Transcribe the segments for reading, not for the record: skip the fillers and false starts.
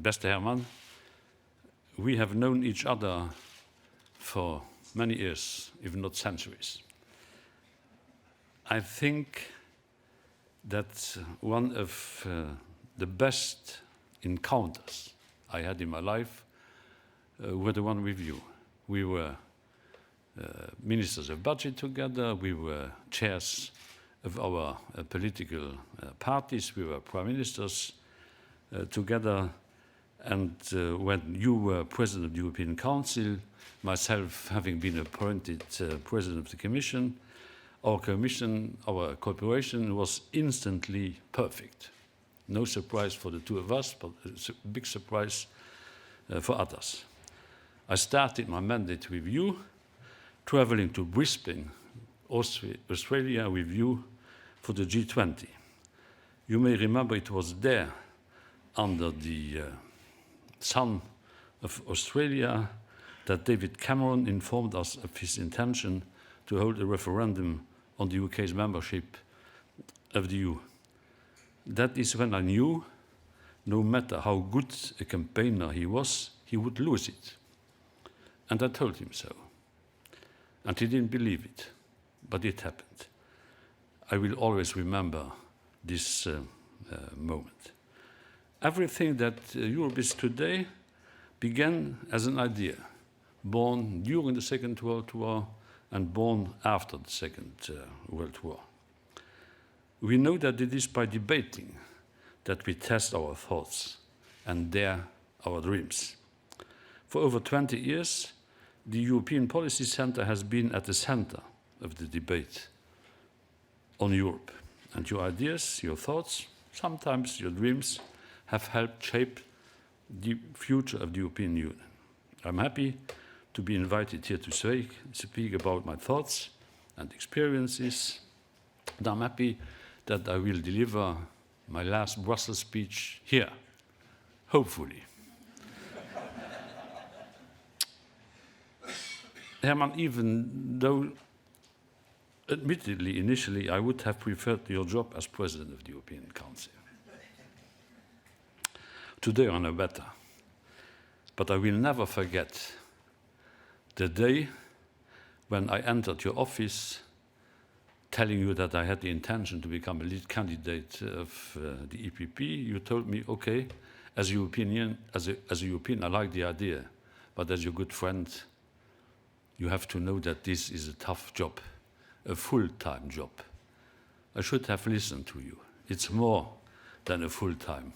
beste Herman, we have known each other for many years, if not centuries. I think that one of the best encounters I had in my life were the one with you. We were ministers of budget together, we were chairs of our political parties, we were prime ministers together, and when you were president of the European Council, myself having been appointed president of the Commission, our cooperation was instantly perfect. No surprise for the two of us, but it's a big surprise for others. I started my mandate with you, traveling to Brisbane, Australia with you for the G20. You may remember it was there, under the sun of Australia, that David Cameron informed us of his intention to hold a referendum on the UK's membership of the EU. That is when I knew, no matter how good a campaigner he was, he would lose it. And I told him so. And he didn't believe it, but it happened. I will always remember this moment. Everything that Europe is today began as an idea, born during the Second World War and born after the Second World War. We know that it is by debating that we test our thoughts and dare our dreams. For over 20 years, the European Policy Centre has been at the center of the debate on Europe. And your ideas, your thoughts, sometimes your dreams, have helped shape the future of the European Union. I'm happy to be invited here to speak about my thoughts and experiences. And I'm happy that I will deliver my last Brussels speech here, hopefully. Herman, even though admittedly, initially, I would have preferred your job as President of the European Council. Today I know better, but I will never forget the day when I entered your office telling you that I had the intention to become a lead candidate of the EPP. You told me, okay, as a European, I like the idea, but as your good friend, you have to know that this is a tough job, a full-time job. I should have listened to you. It's more than a full-time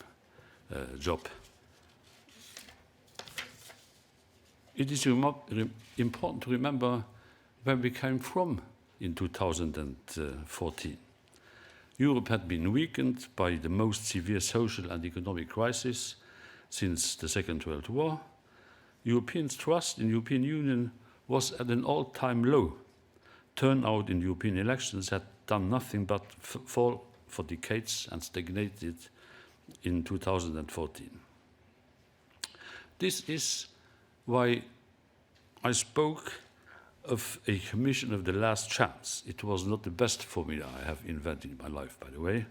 job. It is important to remember where we came from in 2014. Europe had been weakened by the most severe social and economic crisis since the Second World War. Europeans' trust in the European Union was at an all-time low. Turnout in European elections had done nothing but fall for decades and stagnated in 2014. This is why I spoke of a commission of the last chance. It was not the best formula I have invented in my life, by the way,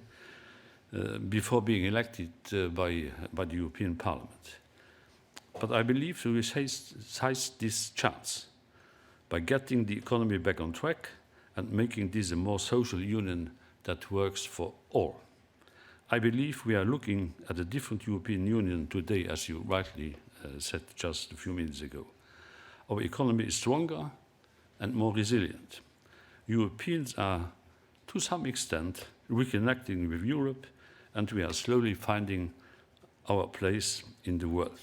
before being elected by the European Parliament. But I believe we will seize this chance by getting the economy back on track and making this a more social union that works for all. I believe we are looking at a different European Union today, as you rightly said just a few minutes ago. Our economy is stronger and more resilient. Europeans are, to some extent, reconnecting with Europe, and we are slowly finding our place in the world.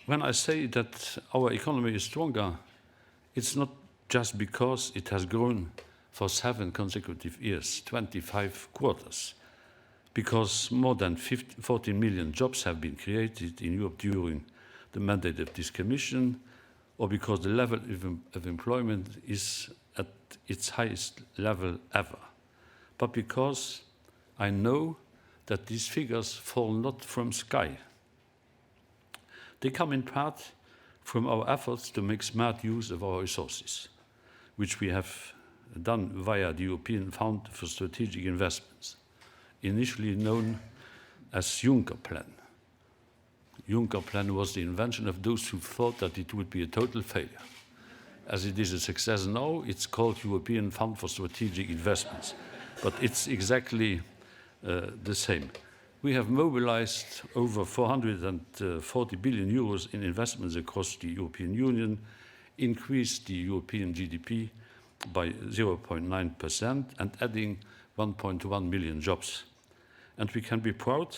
When I say that our economy is stronger, it's not just because it has grown for 7 consecutive years, 25 quarters, because more than 14 million jobs have been created in Europe during the mandate of this Commission, or because the level of employment is at its highest level ever, but because I know that these figures fall not from sky. They come in part from our efforts to make smart use of our resources, which we have done via the European Fund for Strategic Investments, initially known as Juncker plan. Juncker plan was the invention of those who thought that it would be a total failure. As it is a success now, it's called European Fund for Strategic Investments, but it's exactly the same. We have mobilized over 440 billion euros in investments across the European Union, increased the European GDP by 0.9% and adding 1.1 million jobs. And we can be proud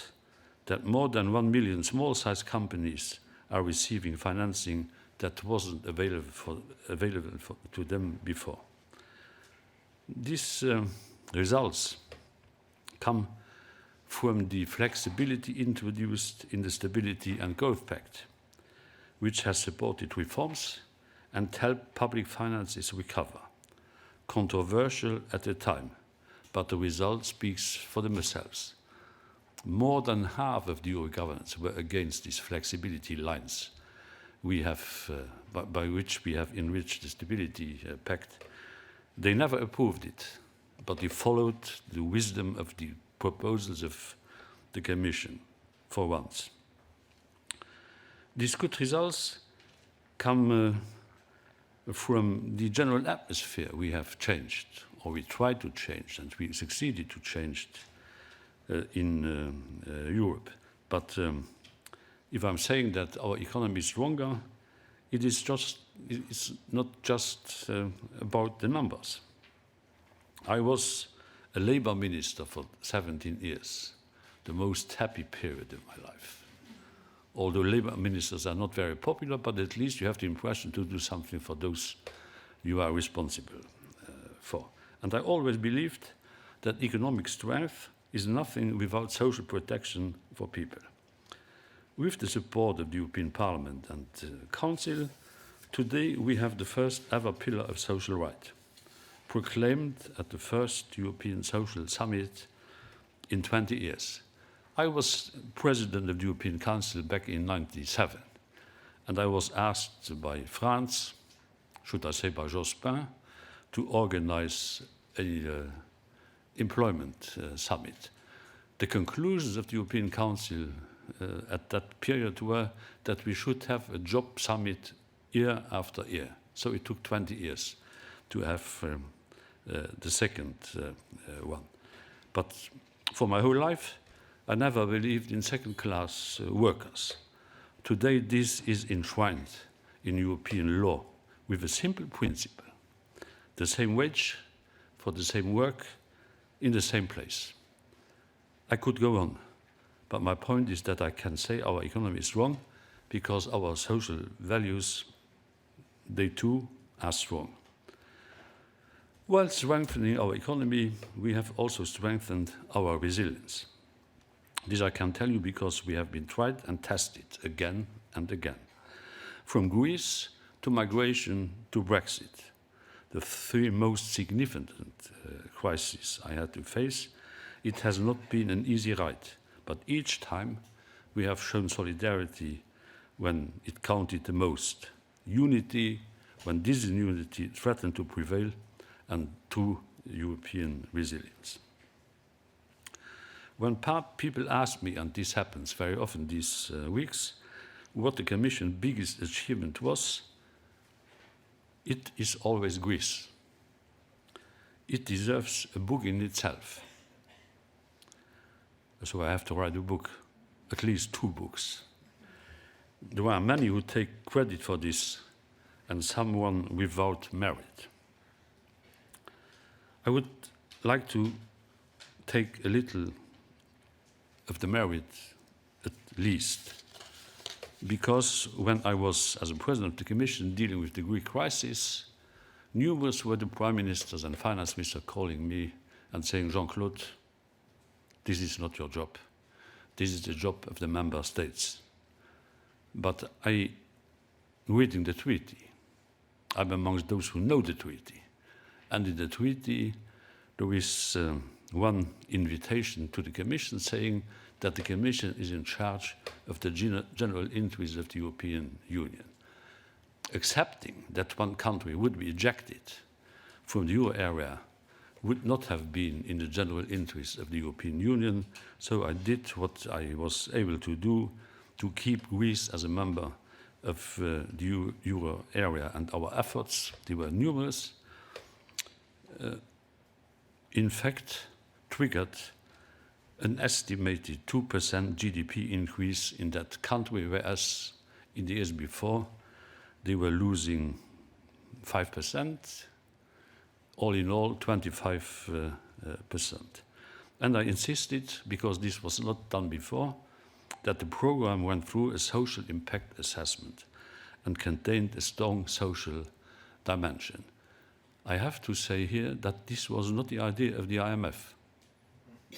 that more than 1 million small-sized companies are receiving financing that wasn't available to them before. These results come from the flexibility introduced in the Stability and Growth Pact, which has supported reforms and helped public finances recover. Controversial at the time, but the result speaks for themselves. More than half of the Euro governments were against these flexibility lines we have, by which we have enriched the Stability Pact. They never approved it, but they followed the wisdom of the proposals of the Commission for once. These good results come from the general atmosphere we have changed, or we tried to change, and we succeeded to change in Europe. But if I'm saying that our economy is stronger, it's not just about the numbers. I was a labor minister for 17 years, the most happy period of my life. Although labor ministers are not very popular, but at least you have the impression to do something for those you are responsible for. And I always believed that economic strength is nothing without social protection for people. With the support of the European Parliament and Council, today we have the first ever pillar of social right, proclaimed at the first European Social Summit in 20 years. I was president of the European Council back in 1997, and I was asked by France, should I say by Jospin, to organize an employment summit. The conclusions of the European Council at that period were that we should have a job summit year after year. So it took 20 years to have the second one. But for my whole life, I never believed in second-class workers. Today, this is enshrined in European law with a simple principle: the same wage for the same work in the same place. I could go on, but my point is that I can say our economy is strong because our social values, they too are strong. While strengthening our economy, we have also strengthened our resilience. This I can tell you because we have been tried and tested again and again. From Greece to migration to Brexit, the three most significant crises I had to face, it has not been an easy ride, but each time we have shown solidarity when it counted the most, unity when disunity threatened to prevail, and true European resilience. When people ask me, and this happens very often these weeks, what the Commission's biggest achievement was, it is always Greece. It deserves a book in itself. So I have to write a book, at least 2 books. There are many who take credit for this, and someone without merit. I would like to take a little of the merit, at least, because when I was, as a president of the Commission, dealing with the Greek crisis, numerous were the prime ministers and finance ministers calling me and saying, Jean-Claude, this is not your job. This is the job of the member states. But reading the treaty, I'm amongst those who know the treaty. And in the treaty, there is one invitation to the Commission saying that the Commission is in charge of the general interests of the European Union. Accepting that one country would be ejected from the euro area would not have been in the general interest of the European Union, so I did what I was able to do to keep Greece as a member of the euro area, and our efforts, they were numerous, in fact triggered an estimated 2% GDP increase in that country, whereas in the years before they were losing 5%, all in all 25%. And I insisted, because this was not done before, that the program went through a social impact assessment and contained a strong social dimension. I have to say here that this was not the idea of the IMF.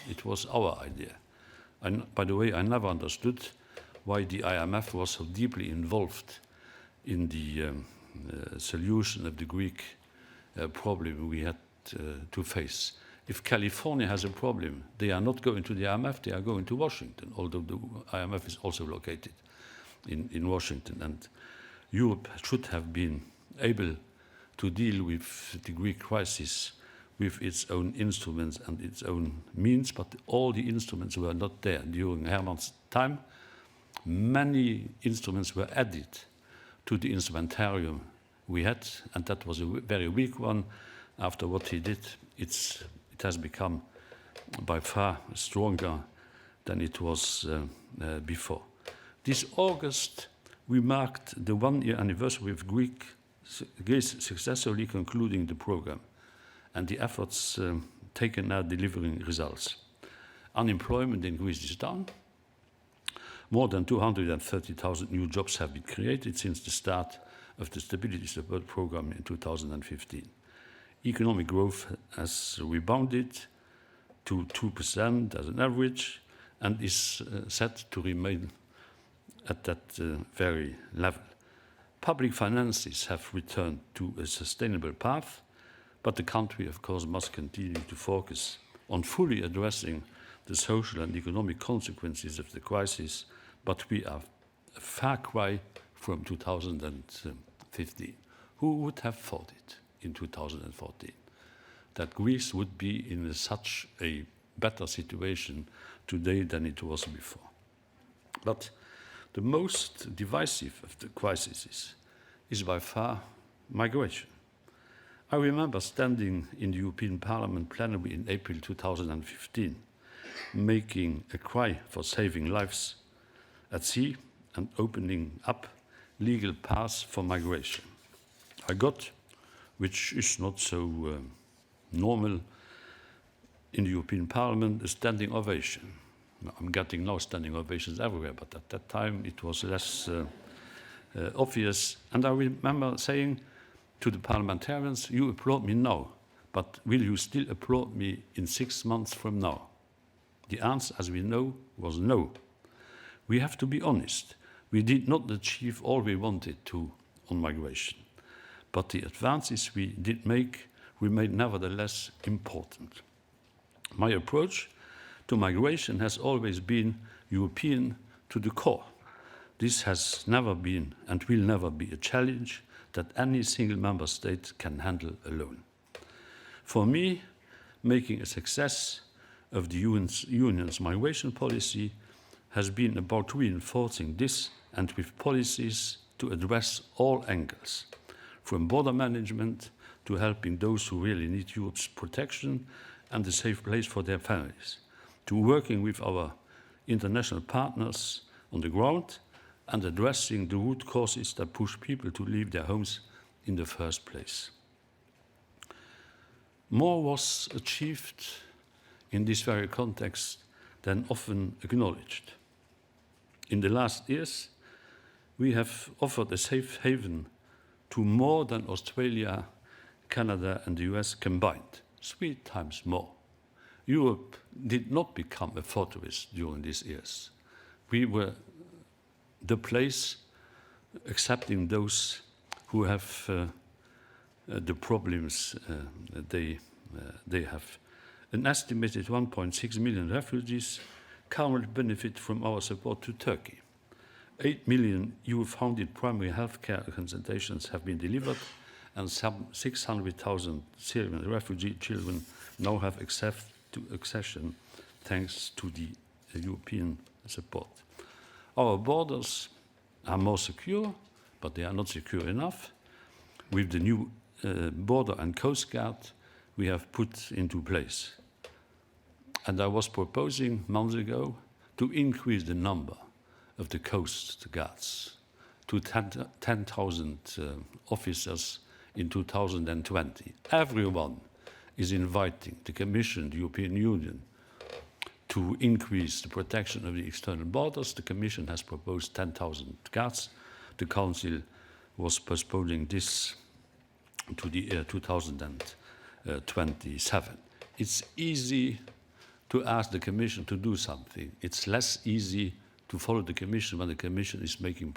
It was our idea. And by the way, I never understood why the IMF was so deeply involved in the solution of the Greek problem we had to face. If California has a problem, they are not going to the IMF, they are going to Washington, although the IMF is also located in Washington. And Europe should have been able to deal with the Greek crisis with its own instruments and its own means, but all the instruments were not there. During Herman's time, many instruments were added to the instrumentarium we had, and that was a very weak one. After what he did, it has become by far stronger than it was before. This August, we marked the one-year anniversary of Greece successfully concluding the program, and the efforts taken are delivering results. Unemployment in Greece is down. More than 230,000 new jobs have been created since the start of the Stability Support Program in 2015. Economic growth has rebounded to 2% as an average and is set to remain at that very level. Public finances have returned to a sustainable path, but the country, of course, must continue to focus on fully addressing the social and economic consequences of the crisis, but we are a far cry from 2015. Who would have thought it in 2014, that Greece would be in such a better situation today than it was before? But the most divisive of the crises is by far migration. I remember standing in the European Parliament plenary in April 2015, making a cry for saving lives at sea and opening up legal paths for migration. I got, which is not so normal in the European Parliament, a standing ovation. I'm getting now standing ovations everywhere, but at that time it was less obvious. And I remember saying to the parliamentarians, you applaud me now, but will you still applaud me in 6 months from now? The answer, as we know, was no. We have to be honest. We did not achieve all we wanted to on migration, but the advances we did make remain nevertheless important. My approach to migration has always been European to the core. This has never been and will never be a challenge that any single member state can handle alone. For me, making a success of the Union's migration policy has been about reinforcing this and with policies to address all angles, from border management to helping those who really need Europe's protection and a safe place for their families, to working with our international partners on the ground and addressing the root causes that push people to leave their homes in the first place. More was achieved in this very context than often acknowledged. In the last years, we have offered a safe haven to more than Australia, Canada, and the US combined, 3 times more. Europe did not become a fortress during these years. We were the place accepting those who have the problems they have. An estimated 1.6 million refugees currently benefit from our support to Turkey. 8 million EU-funded primary health care consultations have been delivered, and some 600,000 Syrian refugee children now have access to accession thanks to the European support. Our borders are more secure, but they are not secure enough. With the new border and coast guard we have put into place. And I was proposing months ago to increase the number of the coast guards to 10,000 officers in 2020. Everyone is inviting the Commission, the European Union, to increase the protection of the external borders. The Commission has proposed 10,000 guards. The Council was postponing this to the year 2027. It's easy to ask the Commission to do something. It's less easy to follow the Commission when the Commission is making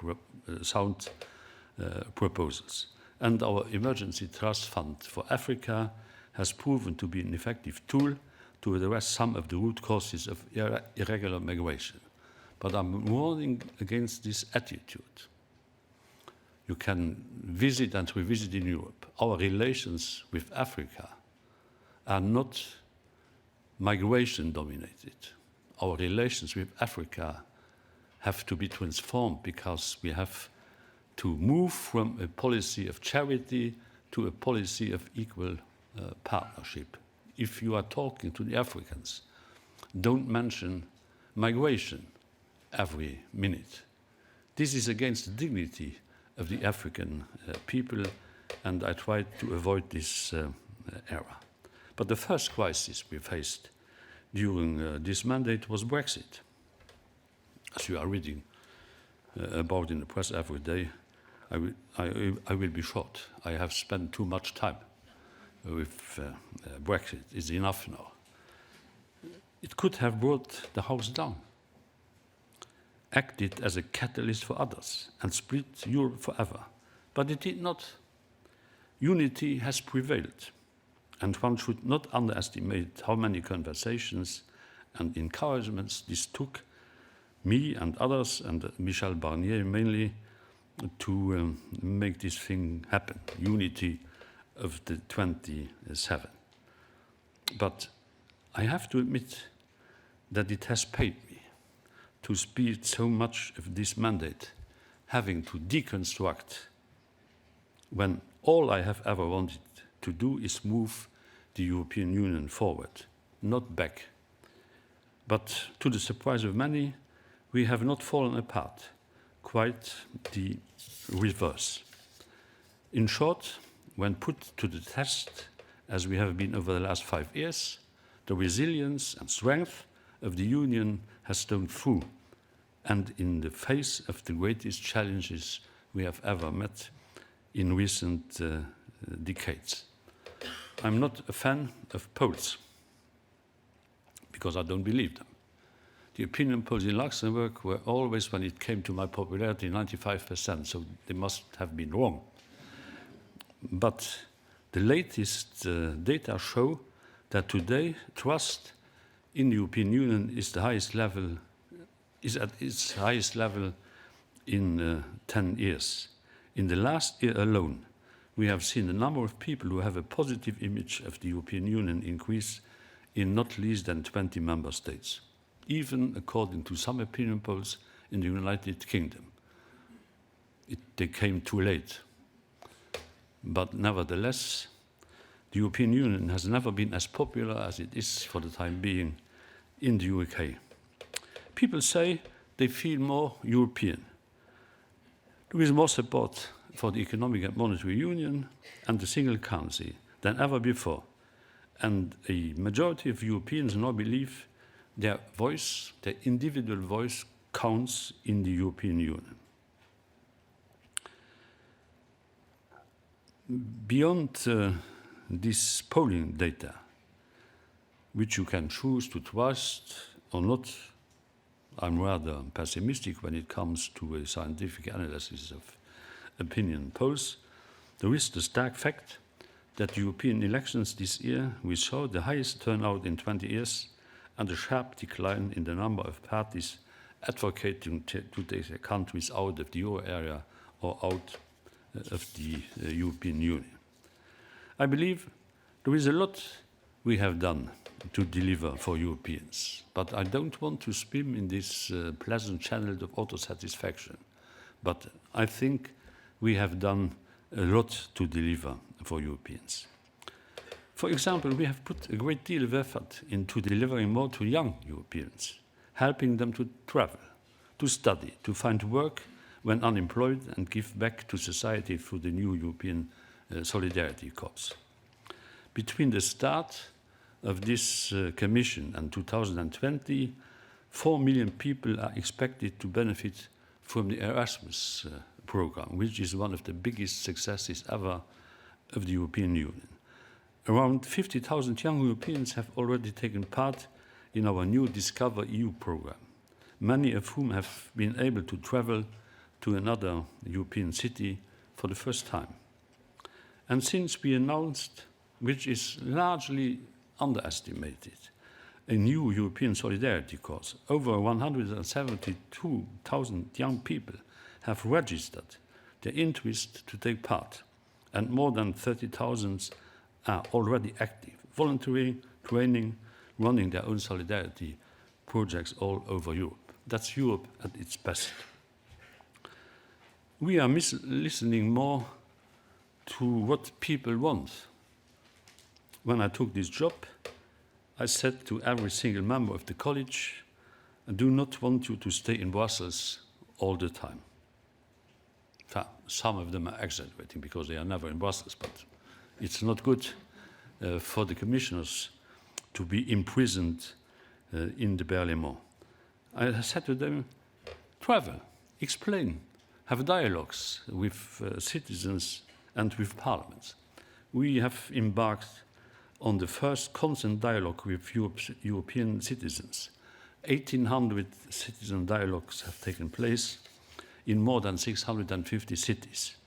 sound proposals. And our Emergency Trust Fund for Africa has proven to be an effective tool to address some of the root causes of irregular migration. But I'm warning against this attitude. You can visit and revisit in Europe. Our relations with Africa are not migration dominated. Our relations with Africa have to be transformed because we have to move from a policy of charity to a policy of equal partnership. If you are talking to the Africans, don't mention migration every minute. This is against the dignity of the African people, and I tried to avoid this era. But the first crisis we faced during this mandate was Brexit. As you are reading about in the press every day, I will be short. I have spent too much time with Brexit. It's enough now. It could have brought the house down, acted as a catalyst for others, and split Europe forever. But it did not. Unity has prevailed, and one should not underestimate how many conversations and encouragements this took me and others, and Michel Barnier mainly, to make this thing happen, unity of the 27. But I have to admit that it has paid me to spend so much of this mandate having to deconstruct when all I have ever wanted to do is move the European Union forward, not back. But to the surprise of many, we have not fallen apart, quite the reverse. In short, when put to the test, as we have been over the last 5 years, the resilience and strength of the Union has shown through, and in the face of the greatest challenges we have ever met in recent decades. I'm not a fan of polls, because I don't believe them. The opinion polls in Luxembourg were always, when it came to my popularity, 95%, so they must have been wrong. But the latest data show that today trust in the European Union is at its highest level in 10 years. In the last year alone, we have seen the number of people who have a positive image of the European Union increase in not less than 20 member states, even according to some opinion polls in the United Kingdom. They came too late. But nevertheless, the European Union has never been as popular as it is for the time being in the UK. People say they feel more European. There is more support for the Economic and Monetary Union and the single currency than ever before. And a majority of Europeans now believe their voice, their individual voice, counts in the European Union. Beyond this polling data, which you can choose to trust or not, I'm rather pessimistic when it comes to a scientific analysis of opinion polls. There is the stark fact that European elections this year will show the highest turnout in 20 years and a sharp decline in the number of parties advocating to take their countries out of the euro area or out of the European Union. I believe there is a lot we have done to deliver for Europeans, but I don't want to swim in this pleasant channel of auto-satisfaction. But I think we have done a lot to deliver for Europeans. For example, we have put a great deal of effort into delivering more to young Europeans, helping them to travel, to study, to find work when unemployed, and give back to society through the new European Solidarity Corps. Between the start of this Commission and 2020, 4 million people are expected to benefit from the Erasmus program, which is one of the biggest successes ever of the European Union. Around 50,000 young Europeans have already taken part in our new Discover EU program, many of whom have been able to travel to another European city for the first time. And since we announced, which is largely underestimated, a new European Solidarity Corps, over 172,000 young people have registered their interest to take part, and more than 30,000 are already active, volunteering, training, running their own solidarity projects all over Europe. That's Europe at its best. We are listening more to what people want. When I took this job, I said to every single member of the college, I do not want you to stay in Brussels all the time. Some of them are exaggerating because they are never in Brussels, but it's not good for the commissioners to be imprisoned in the Parlement. I said to them, travel, explain, have dialogues with citizens and with parliaments. We have embarked on the first constant dialogue with European citizens. 1,800 citizen dialogues have taken place in more than 650 cities.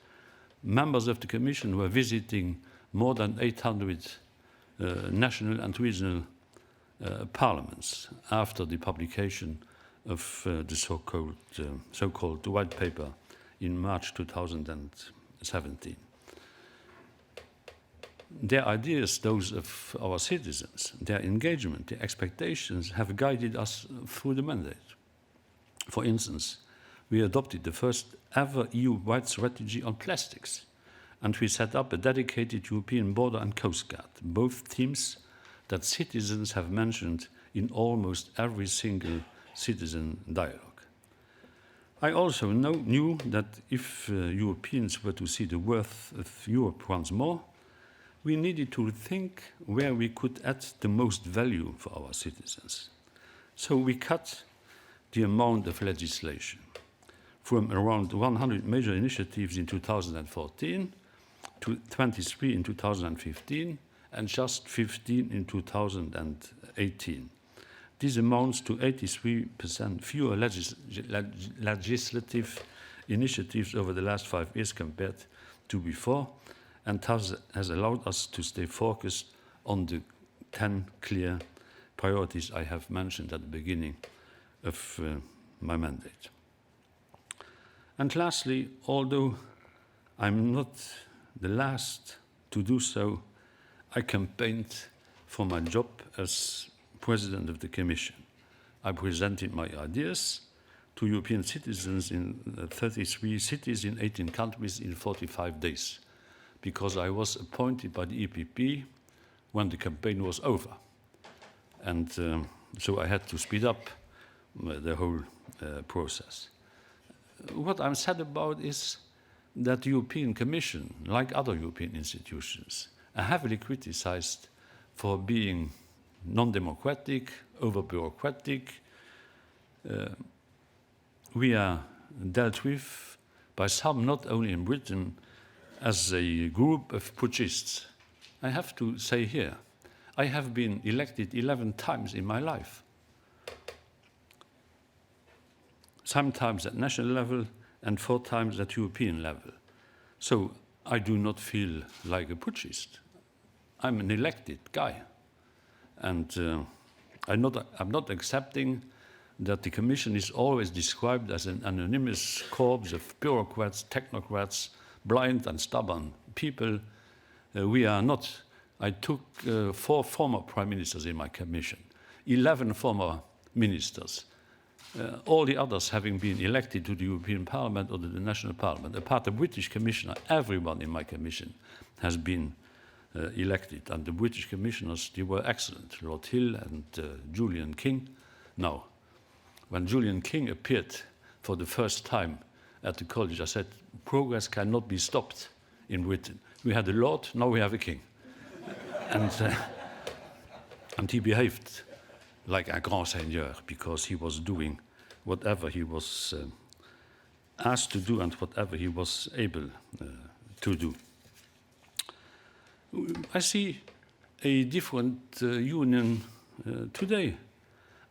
Members of the Commission were visiting more than 800 national and regional parliaments after the publication of the so-called white paper in March 2017. Their ideas, those of our citizens, their engagement, their expectations have guided us through the mandate. For instance, we adopted the first ever EU-wide strategy on plastics, and we set up a dedicated European border and coast guard, both themes that citizens have mentioned in almost every single citizen dialogue. I also knew that if Europeans were to see the worth of Europe once more, we needed to think where we could add the most value for our citizens. So we cut the amount of legislation from around 100 major initiatives in 2014 to 23 in 2015 and just 15 in 2018. This amounts to 83% fewer legislative initiatives over the last 5 years compared to before, and thus has allowed us to stay focused on the 10 clear priorities I have mentioned at the beginning of my mandate. And lastly, although I'm not the last to do so, I campaigned for my job as President of the Commission. I presented my ideas to European citizens in 33 cities in 18 countries in 45 days, because I was appointed by the EPP when the campaign was over. And so I had to speed up the whole process. What I'm sad about is that the European Commission, like other European institutions, are heavily criticized for being non-democratic, over-bureaucratic. We are dealt with by some, not only in Britain, as a group of putschists. I have to say here, I have been elected 11 times in my life. Sometimes at national level and 4 times at European level. So I do not feel like a putschist. I'm an elected guy. And I'm not accepting that the Commission is always described as an anonymous corps of bureaucrats, technocrats, blind and stubborn people We are not. I took 4 former prime ministers in my commission, 11 former ministers, all the others having been elected to the European Parliament or to the national parliament. Apart from the British commissioner, everyone in my commission has been elected. And the British commissioners, they were excellent, Lord Hill and Julian King. Now, when Julian King appeared for the first time at the college, I said, progress cannot be stopped in Britain. We had a lord, now we have a king. And he behaved like a grand seigneur because he was doing whatever he was asked to do and whatever he was able to do. I see a different union today.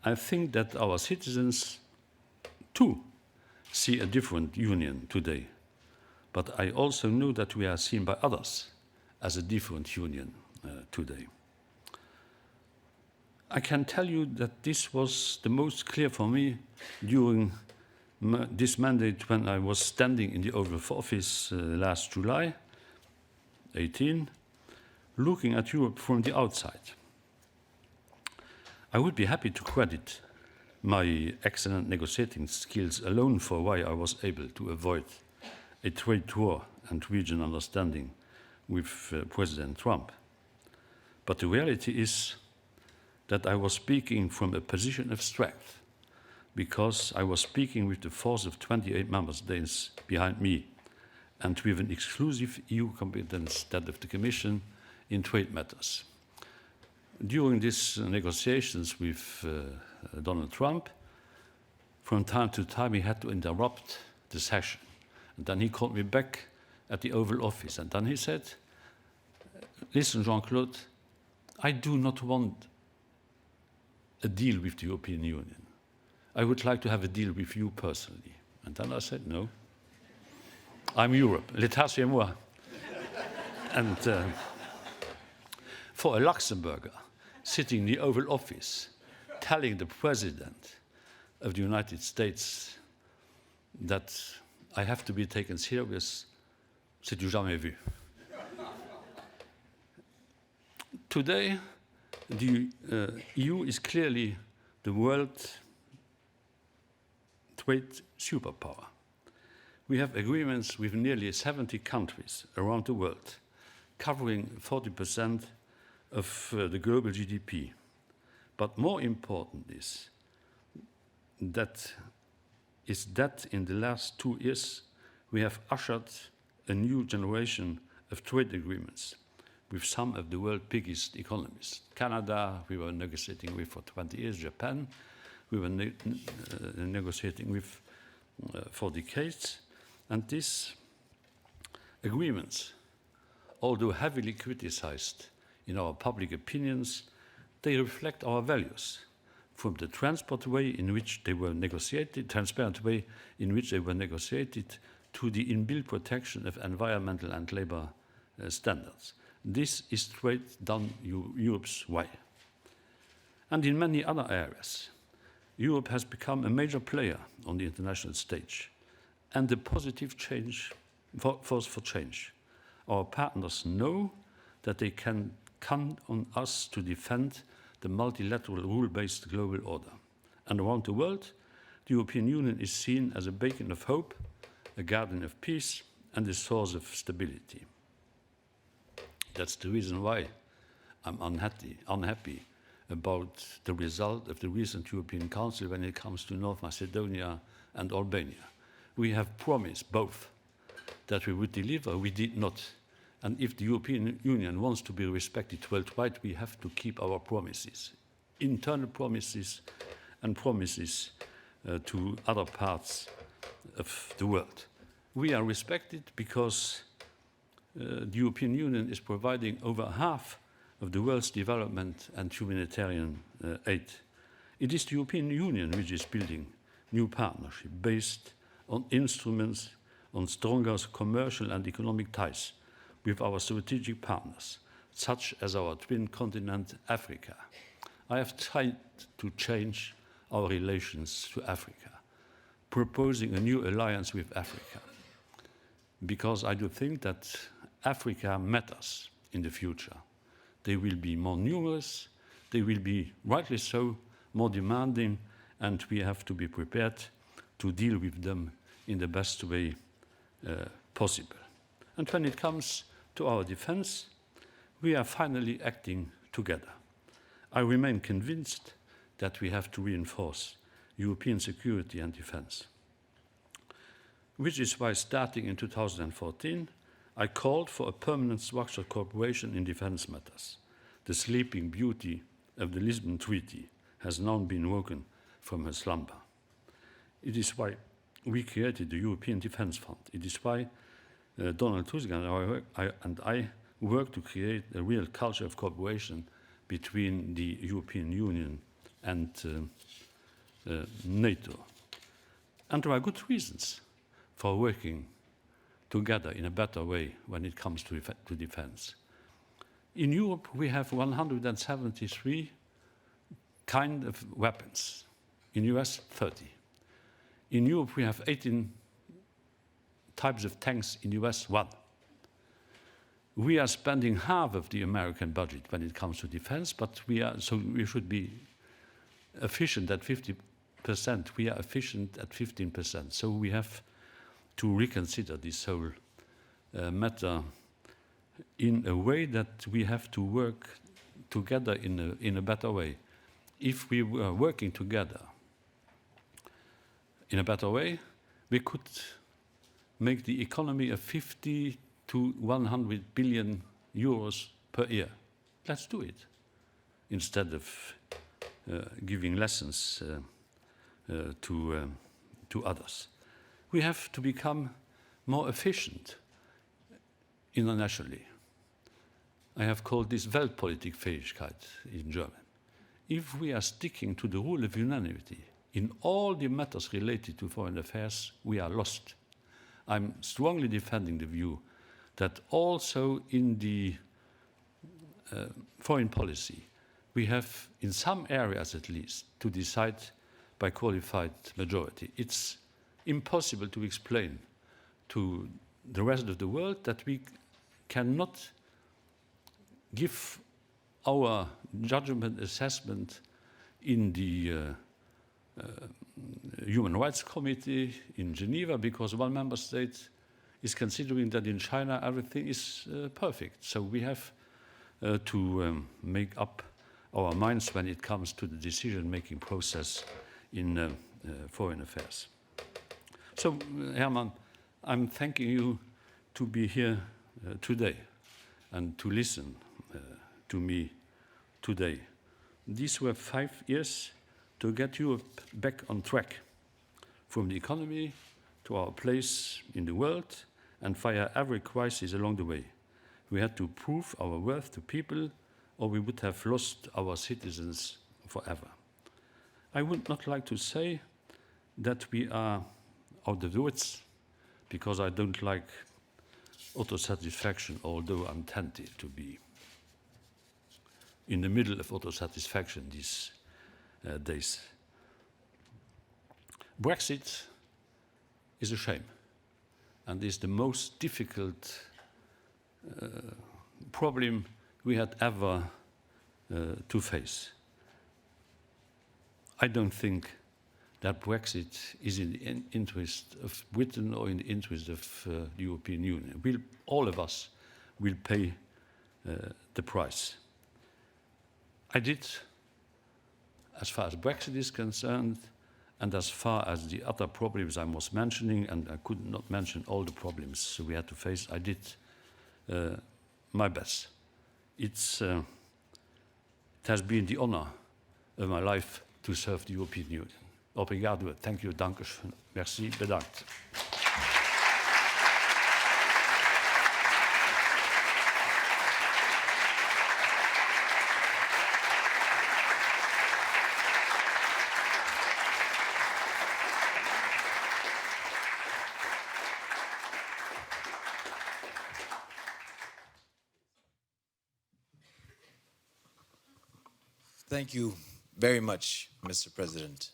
I think that our citizens, too, see a different union today. But I also know that we are seen by others as a different union today. I can tell you that this was the most clear for me during this mandate when I was standing in the Oval Office last July 18, looking at Europe from the outside. I would be happy to credit my excellent negotiating skills alone for why I was able to avoid a trade war and regional understanding with President Trump. But the reality is that I was speaking from a position of strength because I was speaking with the force of 28 member states behind me and with an exclusive EU competence, that of the Commission, in trade matters. During these negotiations with Donald Trump, from time to time he had to interrupt the session. And then he called me back at the Oval Office. And then he said, listen, Jean-Claude, I do not want a deal with the European Union. I would like to have a deal with you personally. And then I said, no. I'm Europe. L'état, c'est moi. And for a Luxembourger sitting in the Oval Office telling the President of the United States that I have to be taken serious, c'est du jamais vu. Today, the EU is clearly the world trade superpower. We have agreements with nearly 70 countries around the world, covering 40% of the global GDP. But more important is that in the last 2 years we have ushered a new generation of trade agreements with some of the world's biggest economies. Canada, we were negotiating with for 20 years. Japan, we were negotiating with for decades. And these agreements, although heavily criticized in our public opinions, they reflect our values, from the transparent way in which they were negotiated, to the inbuilt protection of environmental and labor standards. This is trade done Europe's way. And in many other areas, Europe has become a major player on the international stage and a positive force for change. Our partners know that they can count on us to defend the multilateral rule-based global order. And around the world, the European Union is seen as a beacon of hope, a guardian of peace, and a source of stability. That's the reason why I'm unhappy about the result of the recent European Council when it comes to North Macedonia and Albania. We have promised both that we would deliver, we did not. And if the European Union wants to be respected worldwide, we have to keep our promises, internal promises and promises to other parts of the world. We are respected because the European Union is providing over half of the world's development and humanitarian aid. It is the European Union which is building new partnership based on instruments, on stronger commercial and economic ties with our strategic partners, such as our twin continent, Africa. I have tried to change our relations to Africa, proposing a new alliance with Africa, because I do think that Africa matters in the future. They will be more numerous, they will be, rightly so, more demanding, and we have to be prepared to deal with them in the best way possible. And when it comes to our defense, we are finally acting together. I remain convinced that we have to reinforce European security and defense, which is why, starting in 2014, I called for a permanent structured cooperation in defense matters. The sleeping beauty of the Lisbon Treaty has now been woken from her slumber. It is why we created the European Defence Fund. It is why Donald Tusk and I work to create a real culture of cooperation between the European Union and NATO. And there are good reasons for working together in a better way when it comes to defense. In Europe, we have 173 kind of weapons. In US, 30. In Europe, we have 18 types of tanks. In US, 1. We are spending half of the American budget when it comes to defense, but so we should be efficient at 50%. We are efficient at 15%. So we have to reconsider this whole matter in a way that we have to work together in a better way. If we were working together in a better way, we could make the economy of 50 to 100 billion euros per year. Let's do it, instead of giving lessons to others. We have to become more efficient internationally. I have called this Weltpolitikfähigkeit in German. If we are sticking to the rule of unanimity in all the matters related to foreign affairs, we are lost. I'm strongly defending the view that also in the foreign policy, we have, in some areas at least, to decide by qualified majority. It's impossible to explain to the rest of the world that we cannot give our judgment assessment in the Human Rights Committee in Geneva because one member state is considering that in China everything is perfect. So we have to make up our minds when it comes to the decision-making process in foreign affairs. So, Herman, I'm thanking you to be here today and to listen to me today. These were 5 years to get Europe back on track, from the economy to our place in the world and via every crisis along the way. We had to prove our worth to people, or we would have lost our citizens forever. I would not like to say that we are out of the woods, because I don't like auto-satisfaction, although I'm tempted to be in the middle of auto-satisfaction these days. Brexit is a shame, and is the most difficult problem we had ever to face. I don't think that Brexit is in the interest of Britain or in the interest of the European Union. All of us will pay the price. I did, as far as Brexit is concerned, and as far as the other problems I was mentioning, and I could not mention all the problems we had to face, I did my best. It has been the honor of my life to serve the European Union. Obrigado, thank you, dankeschön, merci, bedankt. Thank you very much, Mr. President,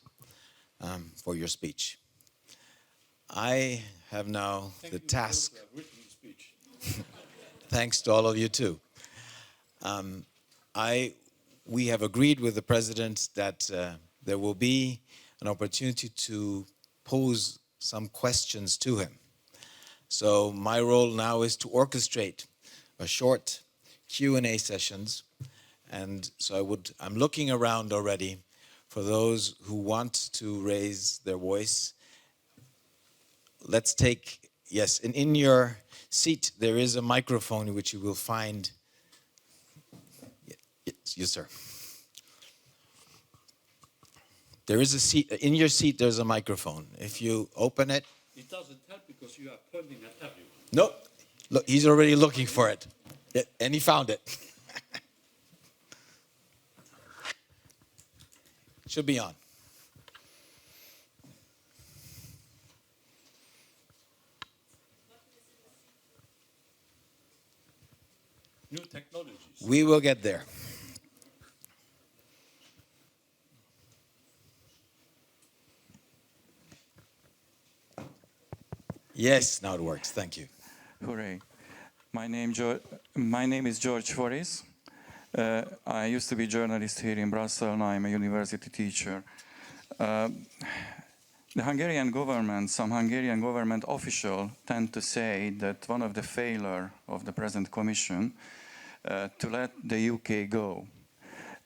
for your speech. I have now the task, thanks to all of you too. We have agreed with the President that there will be an opportunity to pose some questions to him. So my role now is to orchestrate a short Q&A sessions. And so I'm looking around already for those who want to raise their voice. Let's take, yes, and in your seat there is a microphone which you will find. Yes, sir. There is a seat, in your seat there's a microphone. If you open it. It doesn't help because you are pointing at everyone. Nope. Look, he's already looking for it. Yeah, and he found it. Should be on. New technologies. We will get there. Yes, now it works. Thank you. Hooray. My name is George Forris. I used to be a journalist here in Brussels. Now I'm a university teacher. The Hungarian government, some Hungarian government officials tend to say that one of the failures of the present Commission to let the UK go.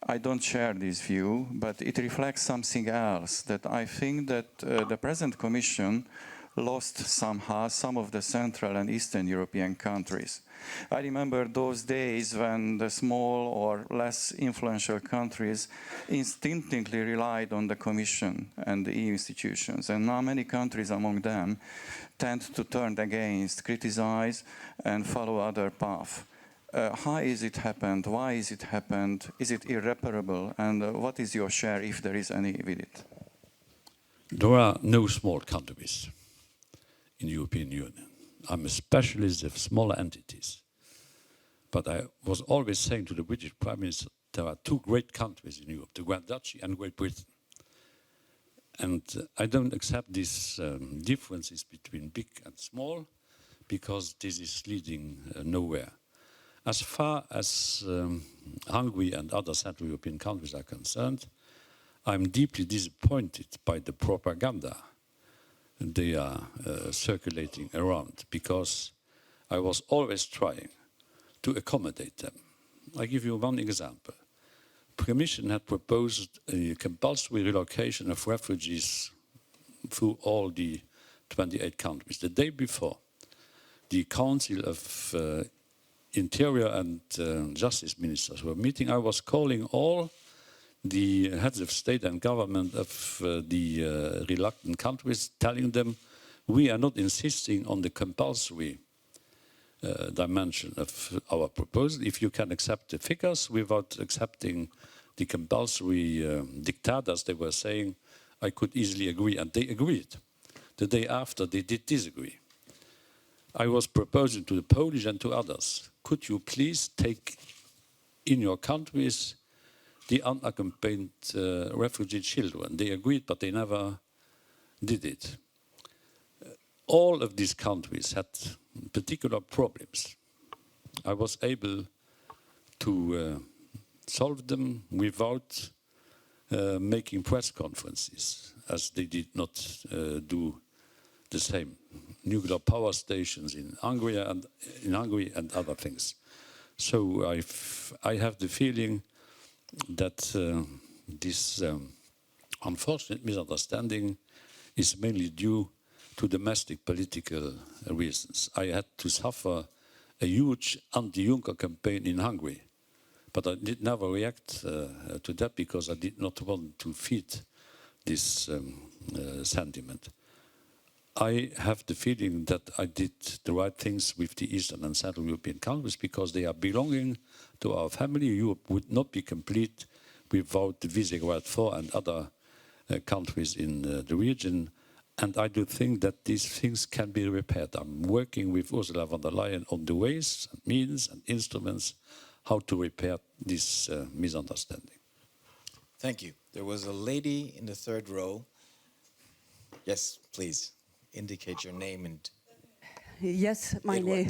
I don't share this view, but it reflects something else, that I think that the present Commission lost somehow some of the Central and Eastern European countries. I remember those days when the small or less influential countries instinctively relied on the Commission and the EU institutions, and now many countries among them tend to turn against, criticize, and follow other paths. How is it happened? Why is it happened? Is it irreparable? And what is your share, if there is any, with it? There are no small countries in the European Union. I'm a specialist of smaller entities. But I was always saying to the British Prime Minister, there are two great countries in Europe, the Grand Duchy and Great Britain. And I don't accept these differences between big and small, because this is leading nowhere. As far as Hungary and other Central European countries are concerned, I'm deeply disappointed by the propaganda they are circulating around, because I was always trying to accommodate them. I give you one example. The Commission had proposed a compulsory relocation of refugees through all the 28 countries. The day before, the Council of Interior and Justice Ministers were meeting. I was calling all the heads of state and government of the reluctant countries, telling them we are not insisting on the compulsory dimension of our proposal. If you can accept the figures without accepting the compulsory diktat, as they were saying, I could easily agree, and they agreed. The day after, they did disagree. I was proposing to the Polish and to others, could you please take in your countries the unaccompanied refugee children? They agreed, but they never did it. All of these countries had particular problems. I was able to solve them without making press conferences, as they did not do the same. Nuclear power stations in Hungary and other things. So I have the feeling that this unfortunate misunderstanding is mainly due to domestic political reasons. I had to suffer a huge anti-Juncker campaign in Hungary, but I did never react to that because I did not want to feed this sentiment. I have the feeling that I did the right things with the Eastern and Central European countries because they are belonging to our family. Europe would not be complete without the Visegrad 4 and other countries in the region. And I do think that these things can be repaired. I'm working with Ursula von der Leyen on the ways, and means and instruments how to repair this misunderstanding. Thank you. There was a lady in the third row. Yes, please. Indicate your name and... Yes, my name.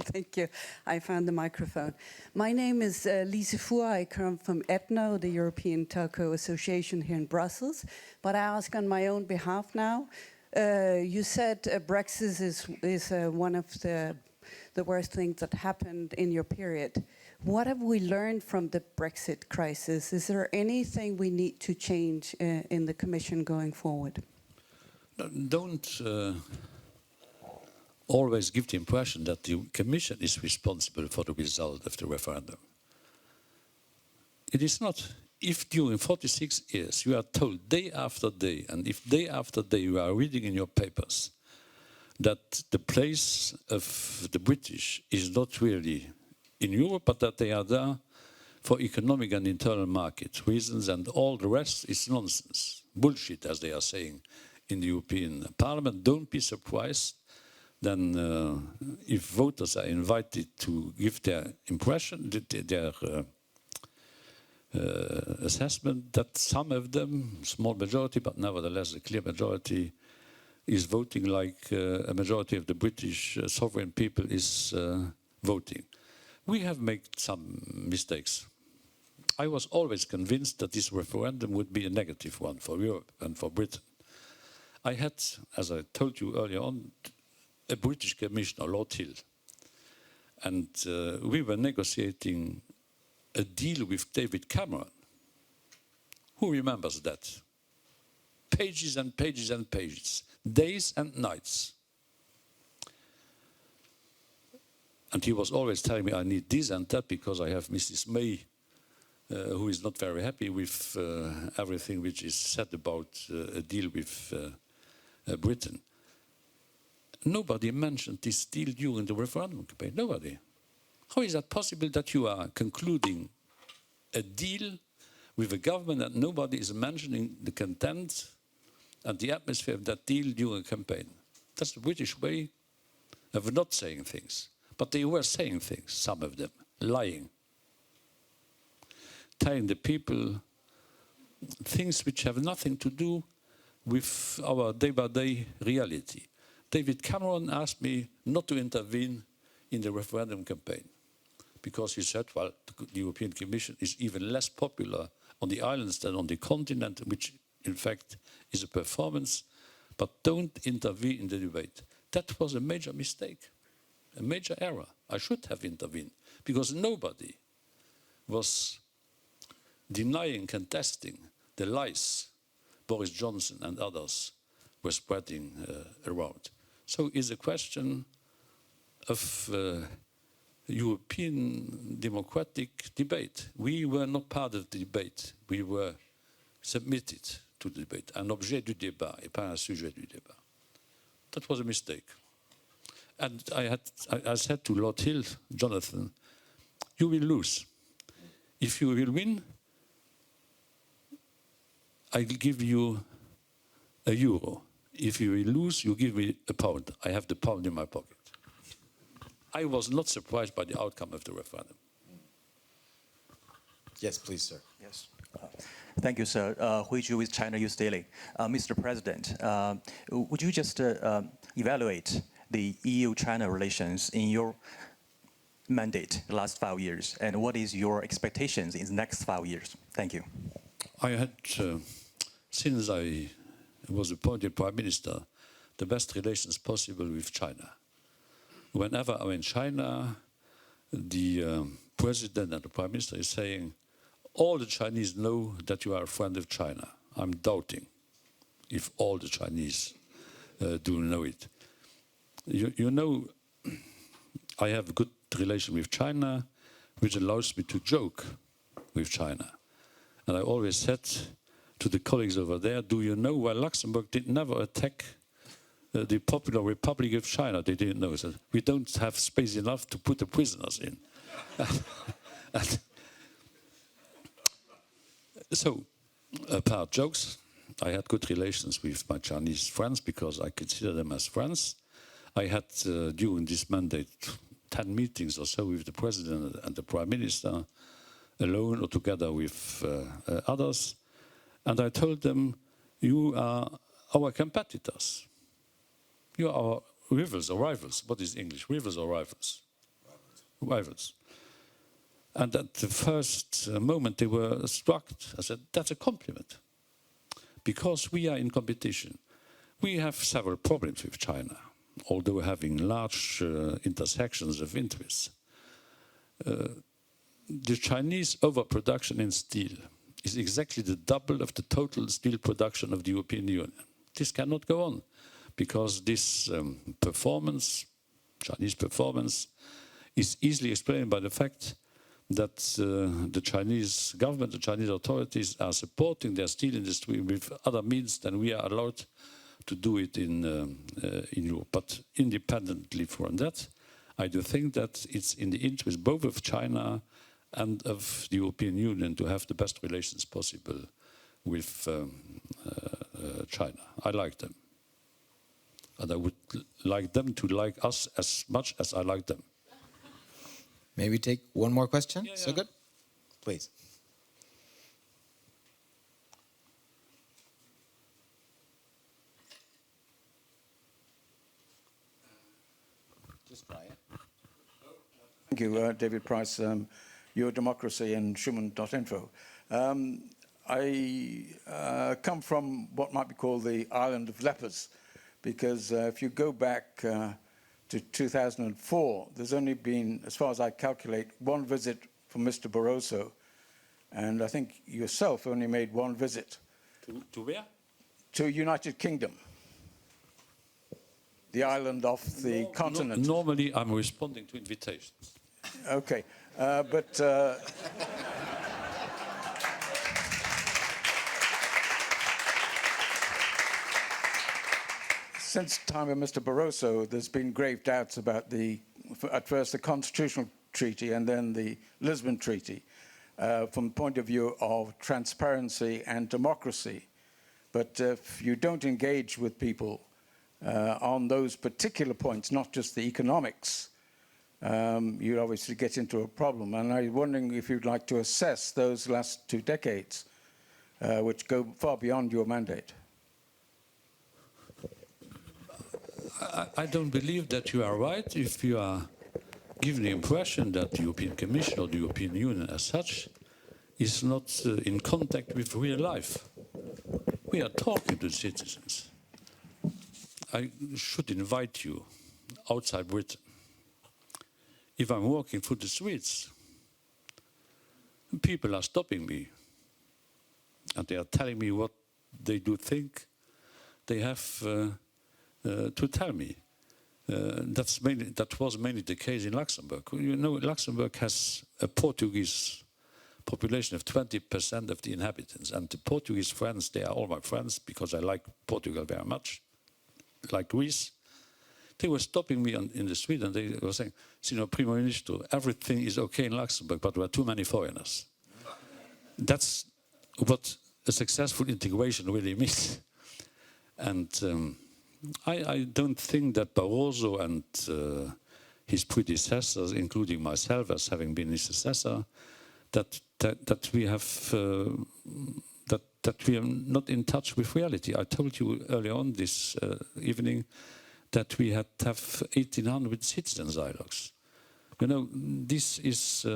Thank you. I found the microphone. My name is Lise Voer. I come from ETNO, the European Telco Association here in Brussels. But I ask on my own behalf now. You said Brexit is one of the worst things that happened in your period. What have we learned from the Brexit crisis? Is there anything we need to change in the Commission going forward? Don't always give the impression that the Commission is responsible for the result of the referendum. It is not. If during 46 years you are told day after day, and if day after day you are reading in your papers that the place of the British is not really in Europe, but that they are there for economic and internal market reasons, and all the rest is nonsense, bullshit, as they are saying in the European Parliament, don't be surprised then if voters are invited to give their impression, their assessment, that some of them, small majority, but nevertheless a clear majority, is voting like a majority of the British sovereign people is voting. We have made some mistakes. I was always convinced that this referendum would be a negative one for Europe and for Britain. I had, as I told you earlier on, a British commissioner, Lord Hill, and we were negotiating a deal with David Cameron. Who remembers that? Pages and pages and pages, days and nights. And he was always telling me, I need this and that because I have Mrs. May, who is not very happy with everything which is said about a deal with Britain. Nobody mentioned this deal during the referendum campaign, nobody. How is that possible that you are concluding a deal with a government and nobody is mentioning the content and the atmosphere of that deal during a campaign? That's the British way of not saying things. But they were saying things, some of them, lying. Telling the people things which have nothing to do with our day-by-day reality. David Cameron asked me not to intervene in the referendum campaign because he said, well, the European Commission is even less popular on the islands than on the continent, which in fact is a performance, but don't intervene in the debate. That was a major mistake, a major error. I should have intervened because nobody was denying, contesting the lies Boris Johnson and others were spreading around. So it's a question of European democratic debate. We were not part of the debate. We were submitted to the debate. Un objet du débat et pas un sujet du débat. That was a mistake. And I said to Lord Hill, Jonathan, you will lose. If you will win, I will give you €1. If you will lose, you give me £1. I have the pound in my pocket. I was not surprised by the outcome of the referendum. Yes, please, sir. Yes. Thank you, sir. Hui Zhu with China News Daily. Mr. President, would you just evaluate the EU-China relations in your mandate the last 5 years, and what is your expectations in the next 5 years? Thank you. I had, since I was appointed Prime Minister, the best relations possible with China. Whenever I'm in China, the President and the Prime Minister is saying, all the Chinese know that you are a friend of China. I'm doubting if all the Chinese do know it. You know, I have a good relation with China, which allows me to joke with China. And I always said to the colleagues over there, do you know why Luxembourg did never attack the Popular Republic of China? They didn't know. So we don't have space enough to put the prisoners in. So, apart jokes, I had good relations with my Chinese friends because I consider them as friends. I had, during this mandate, 10 meetings or so with the President and the Prime Minister, alone or together with others. And I told them, you are our competitors. You are our rivals or rivals. What is English? Rivals or rivals? Rivals. And at the first moment they were struck. I said, that's a compliment. Because we are in competition. We have several problems with China, although having large intersections of interests. The Chinese overproduction in steel is exactly the double of the total steel production of the European Union. This cannot go on, because this Chinese performance, is easily explained by the fact that the Chinese government, the Chinese authorities are supporting their steel industry with other means than we are allowed to do it in Europe. But independently from that, I do think that it's in the interest both of China and of the European Union to have the best relations possible with China. I like them. And I would like them to like us as much as I like them. Maybe take one more question? Yeah, So yeah. good? Please. Just try it. Thank you, David Price, Your Democracy and Schumann.info. I come from what might be called the island of lepers, because if you go back to 2004, there's only been, as far as I calculate, one visit from Mr. Barroso, and I think yourself only made one visit. To where? To United Kingdom, the island off the continent. Normally, I'm responding to invitations. Okay, but since the time of Mr. Barroso, there's been grave doubts about at first the Constitutional Treaty and then the Lisbon Treaty, from the point of view of transparency and democracy. But if you don't engage with people on those particular points, not just the economics, you obviously get into a problem. And I'm wondering if you'd like to assess those last 2 decades, which go far beyond your mandate. I don't believe that you are right if you are given the impression that the European Commission or the European Union as such is not in contact with real life. We are talking to citizens. I should invite you outside Britain. If I'm walking through the streets, people are stopping me and they are telling me what they do think they have to tell me. That was mainly the case in Luxembourg. You know, Luxembourg has a Portuguese population of 20% of the inhabitants, and the Portuguese friends, they are all my friends because I like Portugal very much, like Greece. They were stopping me in the street and they were saying, Signor Prime Minister, everything is okay in Luxembourg, but there are too many foreigners. That's what a successful integration really means. And I don't think that Barroso and his predecessors, including myself as having been his successor, that we are not in touch with reality. I told you earlier on this evening that we had to have 1,800 citizens dialogues. You know, this is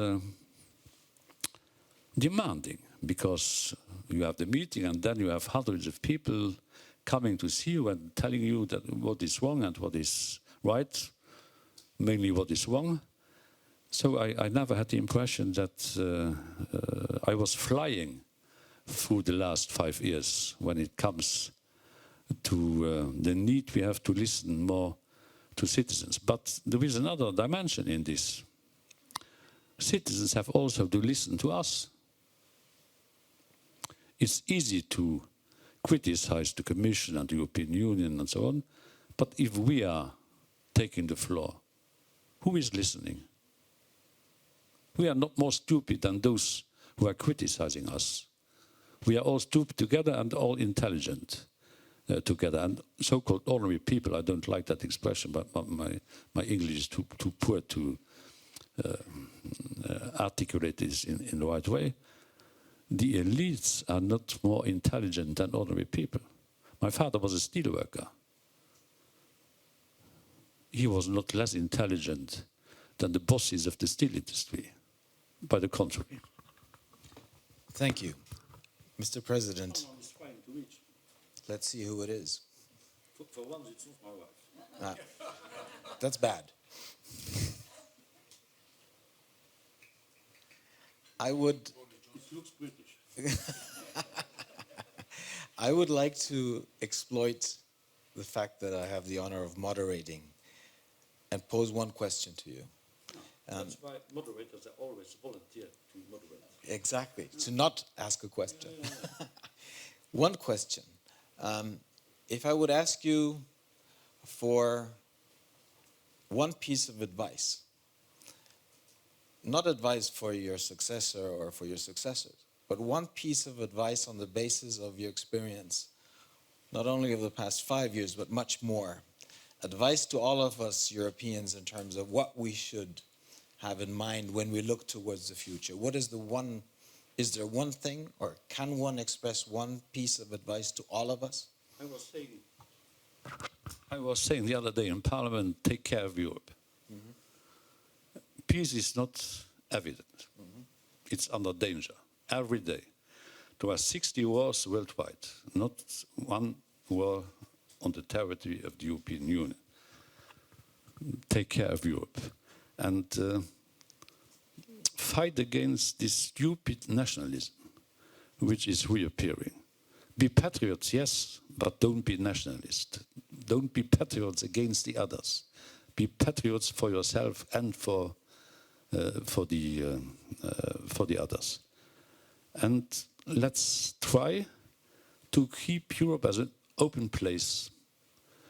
demanding because you have the meeting and then you have hundreds of people coming to see you and telling you that what is wrong and what is right, mainly what is wrong. So I never had the impression that I was flying through the last 5 years when it comes to the need we have to listen more to citizens. But there is another dimension in this. Citizens have also to listen to us. It's easy to criticize the Commission and the European Union and so on, but if we are taking the floor, who is listening? We are not more stupid than those who are criticizing us. We are all stupid together and all intelligent together. And so-called ordinary people, I don't like that expression, but my English is too poor to articulate this in the right way. The elites are not more intelligent than ordinary people. My father was a steel worker. he was not less intelligent than the bosses of the steel industry. By the contrary. Thank you. Mr. President, let's see who it is. For once, it's not my wife. Ah, that's bad. I would... It looks British. I would like to exploit the fact that I have the honor of moderating and pose one question to you. That's why moderators are always volunteer to moderate. Exactly, to not ask a question. One question. If I would ask you for one piece of advice, not advice for your successor or for your successors, but one piece of advice on the basis of your experience, not only of the past 5 years, but much more. Advice to all of us Europeans in terms of what we should have in mind when we look towards the future. What is is there one thing, or can one express one piece of advice to all of us? I was saying the other day in Parliament, take care of Europe. Peace is not evident. It's under danger every day. There are 60 wars worldwide, not one war on the territory of the European Union. Take care of Europe. And fight against this stupid nationalism, which is reappearing. Be patriots, yes, but don't be nationalists. Don't be patriots against the others. Be patriots for yourself and for the others. And let's try to keep Europe as an open place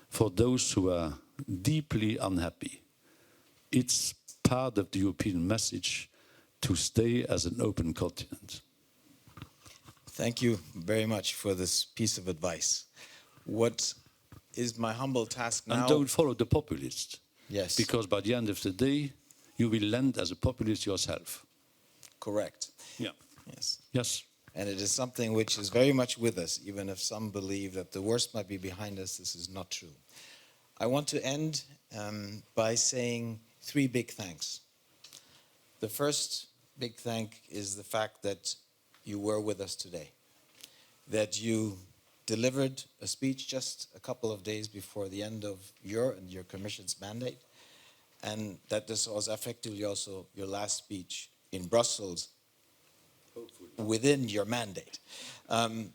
for those who are deeply unhappy. It's part of the European message to stay as an open continent. Thank you very much for this piece of advice. What is my humble task now? And don't follow the populists. Yes. Because by the end of the day, you will land as a populist yourself. Correct. Yeah. Yes. Yes. And it is something which is very much with us, even if some believe that the worst might be behind us. This is not true. I want to end by saying 3 big thanks. The first big thank is the fact that you were with us today, that you delivered a speech just a couple of days before the end of your Commission's mandate, and that this was effectively also your last speech in Brussels within your mandate. And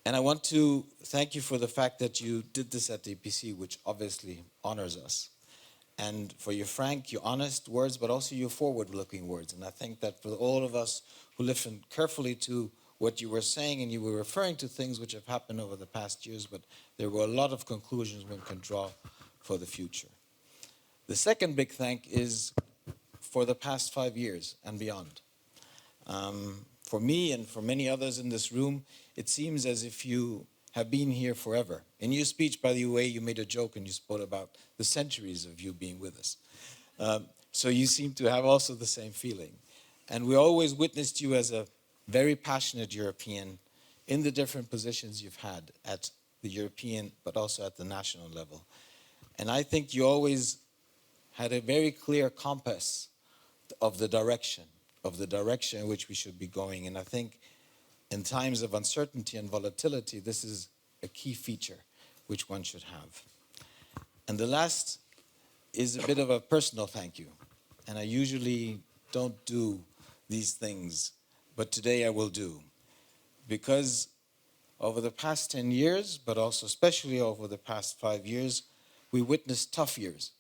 I want to thank you for the fact that you did this at the EPC, which obviously honors us, and for your frank, your honest words, but also your forward-looking words. And I think that for all of us who listened carefully to what you were saying, and you were referring to things which have happened over the past years, but there were a lot of conclusions one can draw for the future. The second big thank is for the past 5 years and beyond. For me and for many others in this room, it seems as if you have been here forever. In your speech, by the way, you made a joke and you spoke about the centuries of you being with us. So you seem to have also the same feeling. And we always witnessed you as a very passionate European in the different positions you've had at the European, but also at the national level. And I think you always had a very clear compass of the direction in which we should be going. And I think in times of uncertainty and volatility, this is a key feature which one should have. And the last is a bit of a personal thank you. And I usually don't do these things, but today I will do. Because over the past 10 years, but also especially over the past 5 years, we witnessed tough years.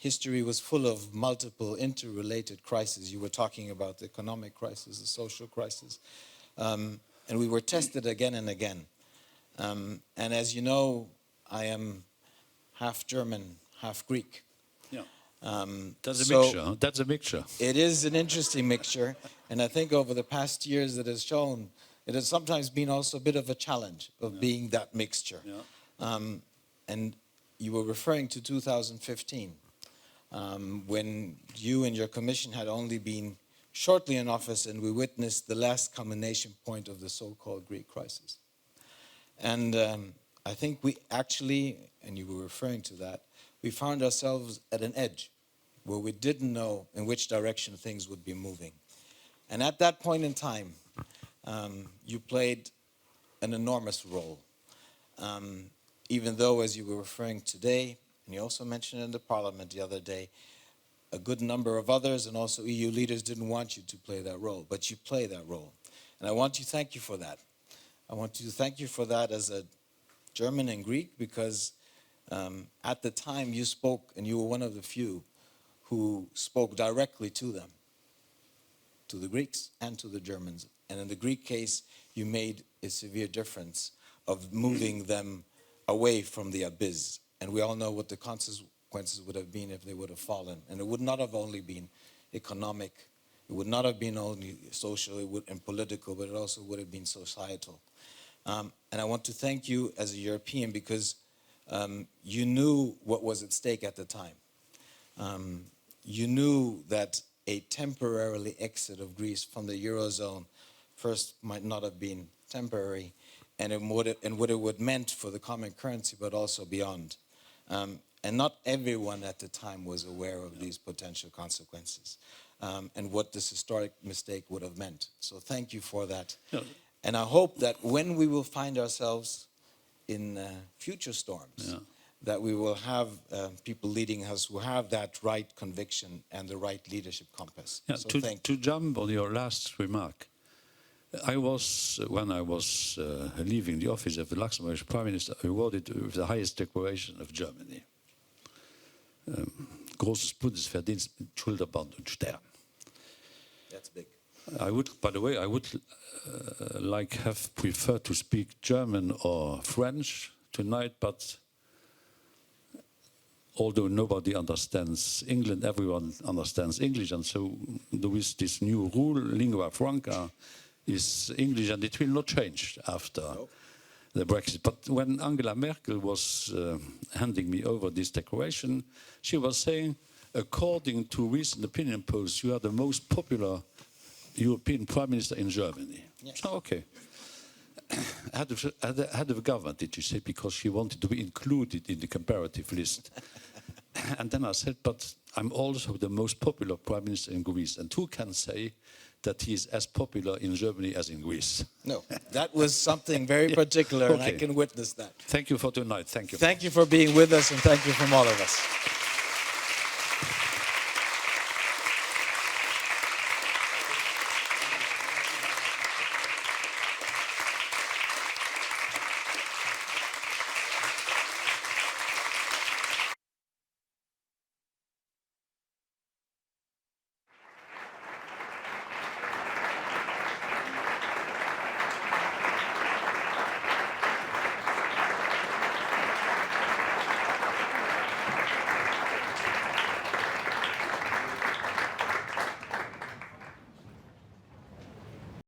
History was full of multiple interrelated crises. You were talking about the economic crisis, the social crisis. And we were tested again and again. And as you know, I am half German, half Greek. Yeah. That's a mixture. That's a mixture. It is an interesting mixture. And I think over the past years it has shown, it has sometimes been also a bit of a challenge of being that mixture. Yeah. And you were referring to 2015. When you and your commission had only been shortly in office and we witnessed the last culmination point of the so-called Greek crisis. And I think we actually, and you were referring to that, we found ourselves at an edge where we didn't know in which direction things would be moving. And at that point in time, you played an enormous role. Even though, as you were referring today, and you also mentioned in the Parliament the other day, a good number of others and also EU leaders didn't want you to play that role, but you play that role. And I want to thank you for that. I want to thank you for that as a German and Greek, because at the time you spoke, and you were one of the few who spoke directly to them, to the Greeks and to the Germans. And in the Greek case, you made a severe difference of moving them away from the abyss. And we all know what the consequences would have been if they would have fallen. And it would not have only been economic, it would not have been only social and political, but it also would have been societal. And I want to thank you as a European, because you knew what was at stake at the time. You knew that a temporary exit of Greece from the Eurozone first might not have been temporary, and what it would meant for the common currency, but also beyond. And not everyone at the time was aware of these potential consequences and what this historic mistake would have meant. So thank you for that. Yeah. And I hope that when we will find ourselves in future storms, that we will have people leading us who have that right conviction and the right leadership compass. Yeah, So to jump on your last remark, when I was leaving the office of the Luxembourg Prime Minister, awarded with the highest decoration of Germany. Großes Bundesverdienst mit Schulterband und Stern. That's big. By the way, I would have preferred to speak German or French tonight, but although nobody understands England, everyone understands English, and so there is this new rule, lingua franca is English, and it will not change after the Brexit. But when Angela Merkel was handing me over this declaration, she was saying, according to recent opinion polls, you are the most popular European Prime Minister in Germany. Yes. So, okay. Head of the government, did you say, because she wanted to be included in the comparative list. And then I said, but I'm also the most popular Prime Minister in Greece. And who can say that he is as popular in Germany as in Greece? No, that was something very particular, and I can witness that. Thank you for tonight. Thank you. Thank you for being with us, and thank you from all of us.